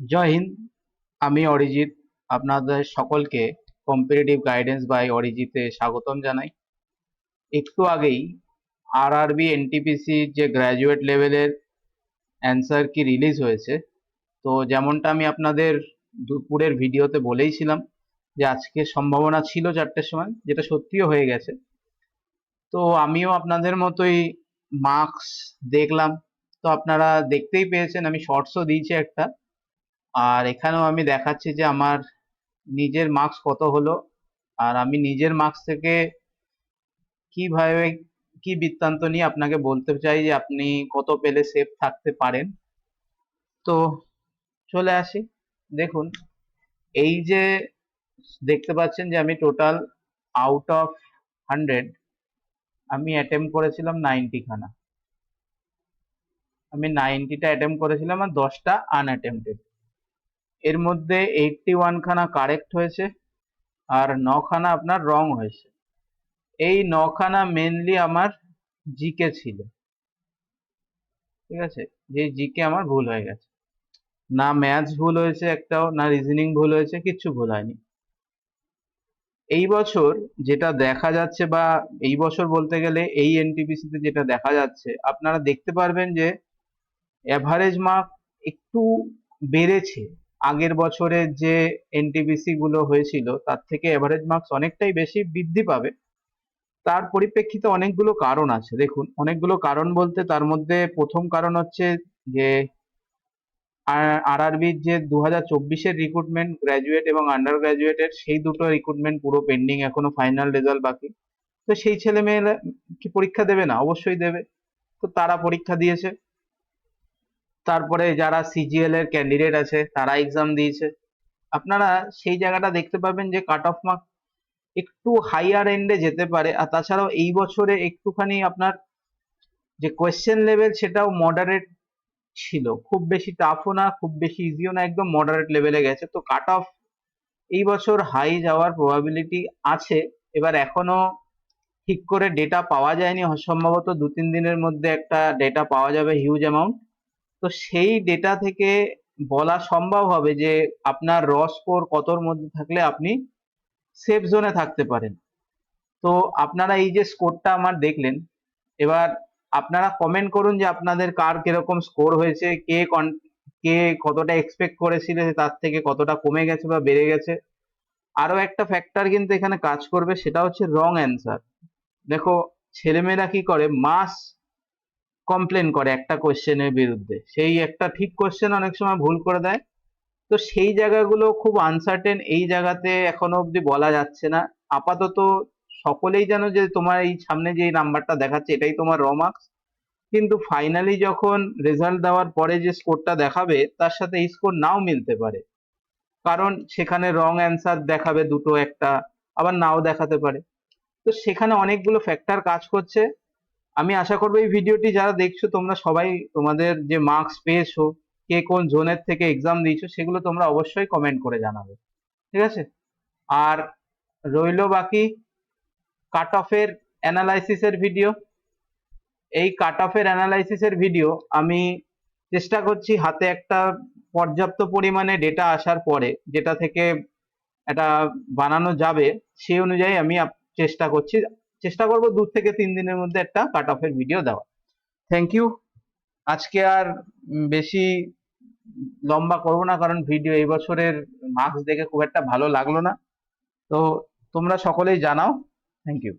জয় হিন্দ। আমি অরিজিৎ। আপনাদের সকলকে কম্পিটিটিভ গাইডেন্স বাই অরিজিতে স্বাগতম জানাই। একটু আগেই আরআরবি এনটিপিসি যে গ্র্যাজুয়েট লেভেলের অ্যান্সার কি রিলিজ হয়েছে। তো যেমনটা আমি আপনাদের দুপুরের ভিডিওতে বলেইছিলাম যে আজকে সম্ভাবনা ছিল 4টের সময়, যেটা সত্যিও হয়ে গেছে। তো আমিও আপনাদের মতোই মার্কস দেখলাম। তো আপনারা দেখতেই পেয়েছেন, আমি শর্টসও দিয়েছি একটা। আর এখানেও আমি দেখাচ্ছি যে আমার নিজের মার্কস কত হলো। আর আমি নিজের মার্কস থেকে কিভাবে কি বৃত্তান্ত নিয়ে আপনাকে বলতে চাই যে আপনি কত পেলে সেফ থাকতে পারেন। তো চলে আসি। দেখুন, এই যে দেখতে পাচ্ছেন যে আমি টোটাল আউট অফ 100 আমি অ্যাটেম্প করেছিলাম 90 খানা। আমি 90টা অ্যাটেম্প করেছিলাম আর 10টা আনঅ্যাটেম্পটেড। এর মধ্যে 81 খানা কারেক্ট হয়েছে আর 9 খানা আপনার রং হয়েছে। এই 9 খানা মেনলি আমার জিকে ছিল। ঠিক আছে, যে জিকে আমার ভুল হয়ে গেছে। না ম্যাথস ভুল হয়েছে একটাও, না রিজনিং ভুল হয়েছে, কিচ্ছু ভুল হয়নি। এই বছর যেটা দেখা যাচ্ছে, বা এই বছর বলতে গেলে এই এনটিপিসি তে যেটা দেখা যাচ্ছে, আপনারা দেখতে পারবেন যে অ্যাভারেজ মার্ক একটু বেড়েছে। আগের বছরের যে এনটিপিসি গুলো হয়েছিল তার থেকে অ্যাভারেজ মার্কস অনেকটাই বেশি বৃদ্ধি পাবে। তার পরিপ্রেক্ষিতে অনেকগুলো কারণ আছে। দেখুন, অনেকগুলো কারণ বলতে তার মধ্যে প্রথম কারণ হচ্ছে যে আরআরবির যে 2024-এর রিক্রুটমেন্ট গ্র্যাজুয়েট এবং আন্ডার গ্র্যাজুয়েটের, সেই দুটো রিক্রুটমেন্ট পুরো পেন্ডিং, এখনো ফাইনাল রেজাল্ট বাকি। তো সেই ছেলেমেয়েরা কি পরীক্ষা দেবে না? অবশ্যই দেবে। তো তারা পরীক্ষা দিয়েছে। তারপরে যারা সিজিএল এর ক্যান্ডিডেট আছে তারা এক্সাম দিয়েছে। আপনারা সেই জায়গাটা দেখতে পাবেন যে কাট অফ মার্ক একটু হাইয়ার এন্ডে যেতে পারে। আর তাছাড়াও এই বছরে একটুখানি আপনার যে কোয়েশ্চেন লেভেল সেটাও মডারেট ছিল। খুব বেশি টাফও না, খুব বেশি ইজিও না, একদম মডারেট লেভেলে গেছে। তো কাট অফ এই বছর হাই যাওয়ার প্রবাবিলিটি আছে। এবার এখনো ঠিক করে ডেটা পাওয়া যায়নি, সম্ভবত 2-3 দিনের মধ্যে একটা ডেটা পাওয়া যাবে, হিউজ অ্যামাউন্ট। তো সেই ডেটা থেকে বলা সম্ভব হবে যে আপনার র স্কোর কতর মধ্যে থাকলে আপনি সেফ জোনে থাকতে পারেন। তো আপনারা এই যে স্কোরটা আমার দেখলেন, এবার আপনারা কমেন্ট করুন যে আপনাদের কার কিরকম স্কোর হয়েছে, কে কতটা এক্সপেক্ট করেছিল তার থেকে কতটা কমে গেছে বা বেড়ে গেছে। আরো একটা ফ্যাক্টর কিন্তু এখানে কাজ করবে, সেটা হচ্ছে রং অ্যান্সার। দেখো, ছেলেমেয়েরা কি করে, মাস কমপ্লেন করে একটা কোশ্চেনের বিরুদ্ধে, সেই একটা ঠিক কোশ্চেন অনেক সময় ভুল করে দেয়। তো সেই জায়গাগুলো খুব আনসার্টেন, এই জায়গাতে এখনো অবধি বলা যাচ্ছে না। আপাতত সকলেই জানো যে তোমার এই সামনে যে নাম্বারটা দেখাচ্ছে এটাই তোমার র মার্কস। কিন্তু ফাইনালি যখন রেজাল্ট দেওয়ার পরে যে স্কোরটা দেখাবে তার সাথে এই স্কোর নাও মিলতে পারে। কারণ সেখানে রং অ্যান্সার দেখাবে দুটো একটা, আবার নাও দেখাতে পারে। তো সেখানে অনেকগুলো ফ্যাক্টর কাজ করছে। আমি আশা করবো এই ভিডিওটি যারা দেখছো তোমরা সবাই তোমাদের যে মার্কস পেয়েছো, কে কোন জোনের থেকে এক্সাম দিয়েছো, সেগুলো তোমরা অবশ্যই কমেন্ট করে জানাবে। ঠিক আছে? আর রইলো বাকি কাট অফের অ্যানালাইসিসের ভিডিও। এই কাট অফের অ্যানালাইসিসের ভিডিও আমি চেষ্টা করছি হাতে একটা পর্যাপ্ত পরিমাণে ডেটা আসার পরে, যেটা থেকে এটা বানানো যাবে, সেই অনুযায়ী আমি চেষ্টা করছি, চেষ্টা করব 2 থেকে 3 দিনের মধ্যে একটা কাট অফের ভিডিও দেওয়া। Thank you. আজকে আর বেশি লম্বা করব না, কারণ ভিডিও এই বছরের মার্কস দেখে খুব একটা ভালো লাগলো না। তো তোমরা সকলেই জানাও। Thank you.